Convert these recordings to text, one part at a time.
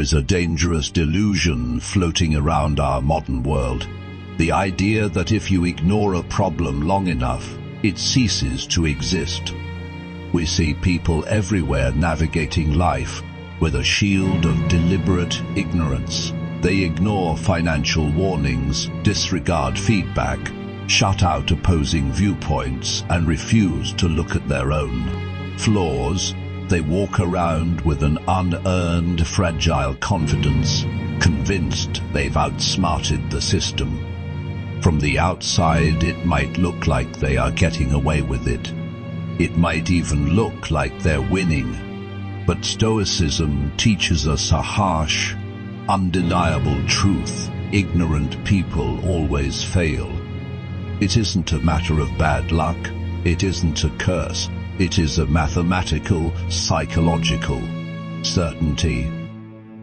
is a dangerous delusion floating around our modern world. The idea that if you ignore a problem long enough, it ceases to exist. We see people everywhere navigating life with a shield of deliberate ignorance. They ignore financial warnings, disregard feedback, shut out opposing viewpoints, and refuse to look at their own flaws. They walk around with an unearned, fragile confidence, convinced they've outsmarted the system. From the outside, it might look like they are getting away with it. It might even look like they're winning. But Stoicism teaches us a harsh, undeniable truth. Ignorant people always fail. It isn't a matter of bad luck. It isn't a curse. It is a mathematical, psychological certainty.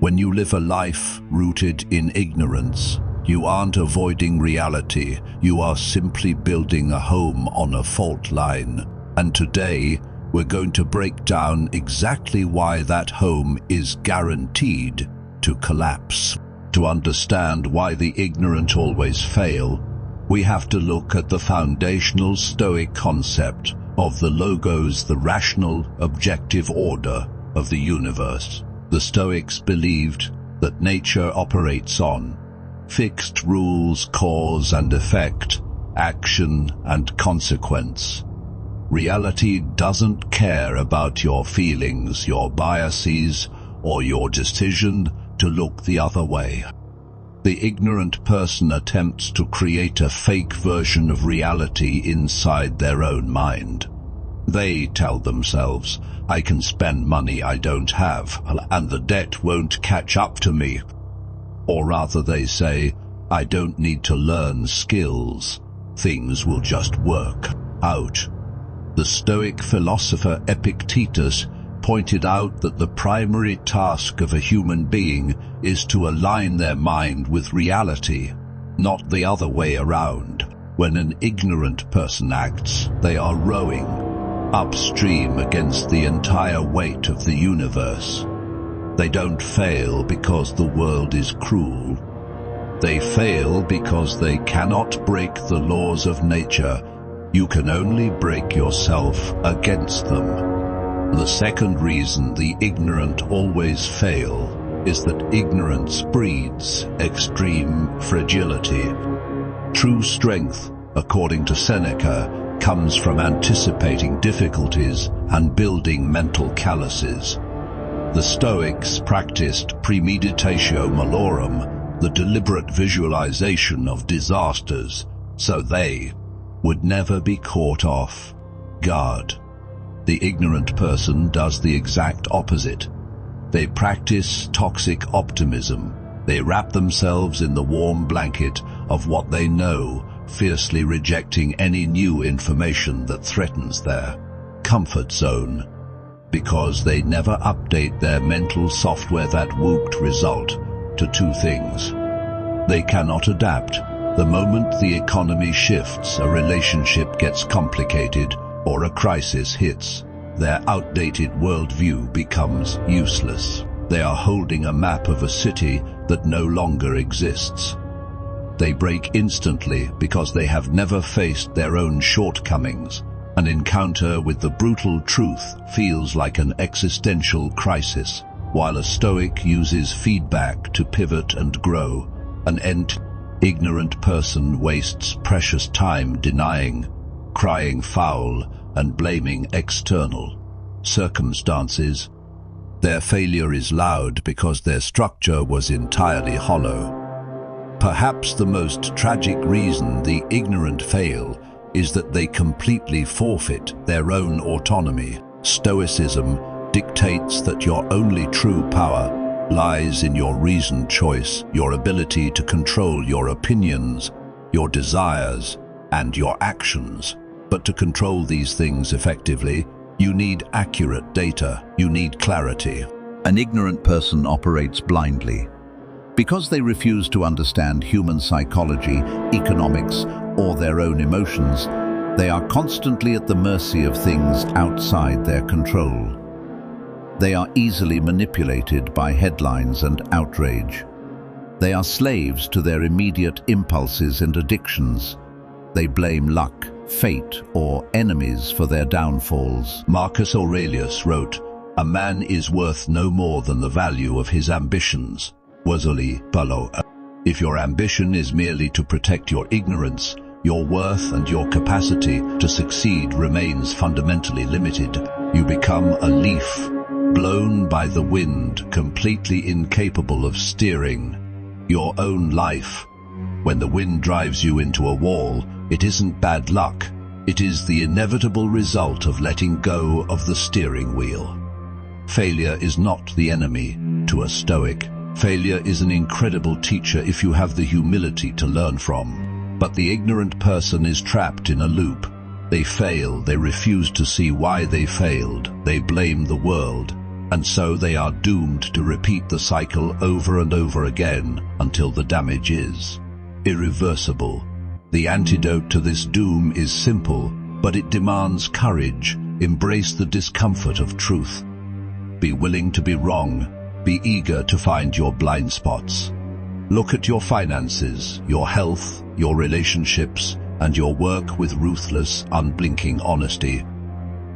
When you live a life rooted in ignorance, you aren't avoiding reality. You are simply building a home on a fault line. And today, we're going to break down exactly why that home is guaranteed to collapse. To understand why the ignorant always fail, we have to look at the foundational Stoic concept of the logos, the rational, objective order of the universe. The Stoics believed that nature operates on fixed rules, cause and effect, action and consequence. Reality doesn't care about your feelings, your biases, or your decision to look the other way. The ignorant person attempts to create a fake version of reality inside their own mind. They tell themselves, I can spend money I don't have, and the debt won't catch up to me. Or rather they say, I don't need to learn skills. Things will just work out. The Stoic philosopher Epictetus pointed out that the primary task of a human being is to align their mind with reality, not the other way around. When an ignorant person acts, they are rowing upstream against the entire weight of the universe. They don't fail because the world is cruel. They fail because they cannot break the laws of nature. You can only break yourself against them. The second reason the ignorant always fail is that ignorance breeds extreme fragility. True strength, according to Seneca, comes from anticipating difficulties and building mental calluses. The Stoics practiced premeditatio malorum, the deliberate visualization of disasters, so they would never be caught off guard. The ignorant person does the exact opposite. They practice toxic optimism. They wrap themselves in the warm blanket of what they know, fiercely rejecting any new information that threatens their comfort zone, because they never update their mental software. That would result to two things. They cannot adapt. The moment the economy shifts, a relationship gets complicated, or a crisis hits, their outdated worldview becomes useless. They are holding a map of a city that no longer exists. They break instantly because they have never faced their own shortcomings. An encounter with the brutal truth feels like an existential crisis, while a Stoic uses feedback to pivot and grow. An ignorant person wastes precious time denying, crying foul, and blaming external circumstances. Their failure is loud because their structure was entirely hollow. Perhaps the most tragic reason the ignorant fail is that they completely forfeit their own autonomy. Stoicism dictates that your only true power lies in your reasoned choice, your ability to control your opinions, your desires, and your actions. But to control these things effectively, you need accurate data, you need clarity. An ignorant person operates blindly. Because they refuse to understand human psychology, economics, or their own emotions, they are constantly at the mercy of things outside their control. They are easily manipulated by headlines and outrage. They are slaves to their immediate impulses and addictions. They blame luck, fate, or enemies for their downfalls. Marcus Aurelius wrote, "A man is worth no more than the value of his ambitions." If your ambition is merely to protect your ignorance, your worth and your capacity to succeed remains fundamentally limited. You become a leaf, blown by the wind, completely incapable of steering your own life. When the wind drives you into a wall, it isn't bad luck. It is the inevitable result of letting go of the steering wheel. Failure is not the enemy to a Stoic. Failure is an incredible teacher if you have the humility to learn from. But the ignorant person is trapped in a loop. They fail, they refuse to see why they failed, they blame the world, and so they are doomed to repeat the cycle over and over again until the damage is irreversible. The antidote to this doom is simple, but it demands courage. Embrace the discomfort of truth. Be willing to be wrong. Be eager to find your blind spots. Look at your finances, your health, your relationships, and your work with ruthless, unblinking honesty.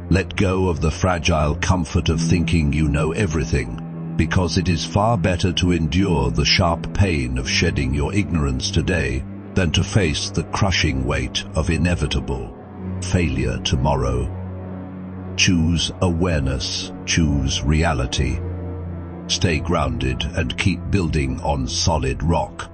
Let go of the fragile comfort of thinking you know everything, because it is far better to endure the sharp pain of shedding your ignorance today than to face the crushing weight of inevitable failure tomorrow. Choose awareness, choose reality. Stay grounded and keep building on solid rock.